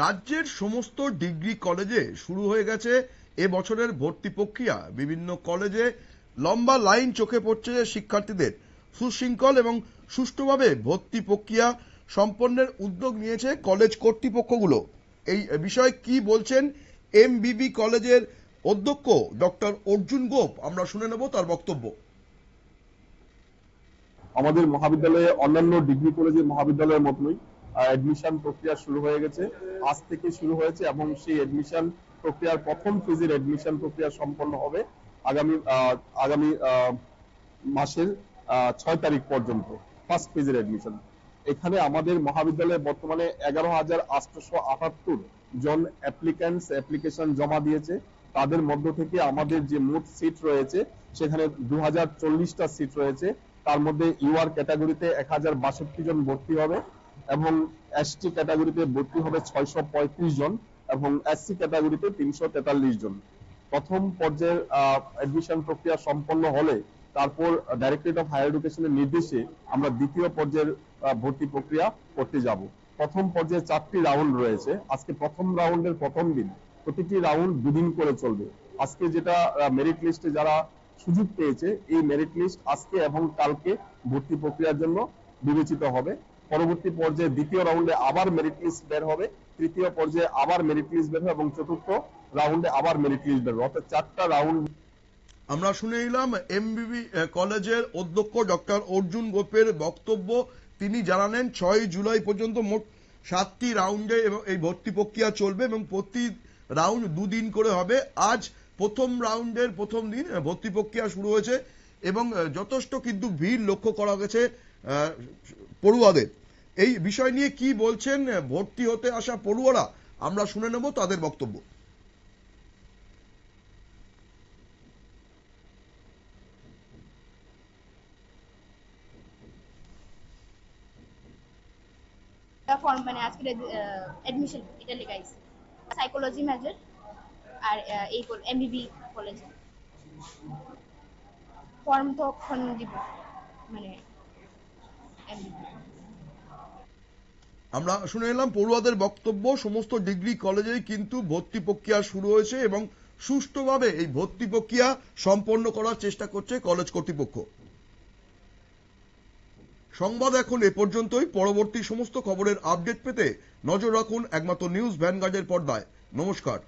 রাজ্যের সমস্ত ডিগ্রি কলেজে শুরু হয়ে গেছে এবছরের ভর্তি প্রক্রিয়া। বিভিন্ন কলেজে লম্বা লাইন চোখে পড়ছে শিক্ষার্থীদের। সুশৃঙ্খল এবং সুষ্ঠুভাবে ভর্তি প্রক্রিয়া সম্পন্নের উদ্যোগ নিয়েছে কলেজ কর্তৃপক্ষগুলো। এই বিষয়ে কি বলছেন এমবিবি কলেজের অধ্যক্ষ ডক্টর অর্জুন গোপ, আমরা শুনে নেব তার বক্তব্য। আমাদের মহাবিদ্যালয়ে অন্যান্য ডিগ্রি কলেজের মহাবিদ্যালয়ের মতোই অ্যাডমিশন প্রক্রিয়া শুরু হয়ে গেছে। আজ থেকে শুরু হয়েছে এবং সেই অ্যাডমিশন প্রক্রিয়ার প্রথম ফেজের অ্যাডমিশন প্রক্রিয়া সম্পন্ন হবে আগামী আগামী মাসের 6 তারিখ পর্যন্ত ফার্স্ট ফেজের অ্যাডমিশন। এখানে আমাদের মহাবিদ্যালয়ে বর্তমানে 11,878 জন অ্যাপ্লিকেশন জমা দিয়েছে। তাদের মধ্য থেকে আমাদের যে মোট সিট রয়েছে সেখানে 2040টা সিট রয়েছে। তার মধ্যে ইউআর ক্যাটাগরিতে 1062 জন ভর্তি হবে এবং এসটি ক্যাটাগরিতে ভর্তি হবে 635 জন এবং এসসি ক্যাটাগরিতে 343 জন। প্রথম পর্যায়ের অ্যাডমিশন প্রক্রিয়া সম্পন্ন হলে তারপর ডাইরেক্টরেট অফ হায়ার এডুকেশনের নির্দেশে আমরা দ্বিতীয় পর্যায়ের ভর্তি প্রক্রিয়া করতে যাব। প্রথম পর্যায়ে 4টি রাউন্ড রয়েছে। আজকে প্রথম রাউন্ডের প্রথম দিন। প্রতিটি রাউন্ড 2 দিন করে চলবে। আজকে যেটা মেরিট লিস্টে যারা সুযোগ পেয়েছে এই মেরিট লিস্ট আজকে এবং কালকে ভর্তি প্রক্রিয়ার জন্য বিবেচিত হবে। পরবর্তী পর্যায়ে দ্বিতীয় রাউন্ডে আবার মেরিট লিস্ট বের হবে, তৃতীয় পর্যায়ে আবার মেরিট লিস্ট বের হবে এবং চতুর্থ রাউন্ডে আবার মেরিট লিস্ট বের হবে। অর্থাৎ 4টা রাউন্ড। আমরা শুনে নিলাম এমবিবি কলেজের অধ্যক্ষ ডক্টর অর্জুন গোপের বক্তব্য। তিনি জানালেন 6 জুলাই পর্যন্ত মোট 7টি রাউন্ডে এবং এই ভর্তি প্রক্রিয়া চলবে এবং প্রতি রাউন্ড 2 দিন করে হবে। আজ প্রথম রাউন্ডের প্রথম দিন ভর্তি প্রক্রিয়া শুরু হয়েছে এবং যথেষ্ট কিন্তু ভিড় লক্ষ্য করা গেছে পড়ুয়াদের। এই বিষয় নিয়ে কি বলছেন ভর্তি হতে আসা পড়ুয়ারা, আমরা শুনে নেব তাদের বক্তব্য। ফর্ম মানে আজকে অ্যাডমিশন এটা লেখাইছে সাইকোলজি মেজর আর এই এমবিবি কলেজে ফর্ম তো এখন দিব মানে এমবিবি। আমরা শুনে এলাম পড়ুয়াদের বক্তব্য। সমস্ত ডিগ্রি কলেজেই কিন্তু ভর্তি প্রক্রিয়া শুরু হয়েছে এবং সুষ্ঠুভাবে এই ভর্তি প্রক্রিয়া সম্পন্ন করার চেষ্টা করছে কলেজ কর্তৃপক্ষ। সংবাদ এখন এ পর্যন্তই। পরবর্তী সমস্ত খবরের আপডেট পেতে নজর রাখুন একমাত্র নিউজ ভ্যানগার্ডের পর্দায়। নমস্কার।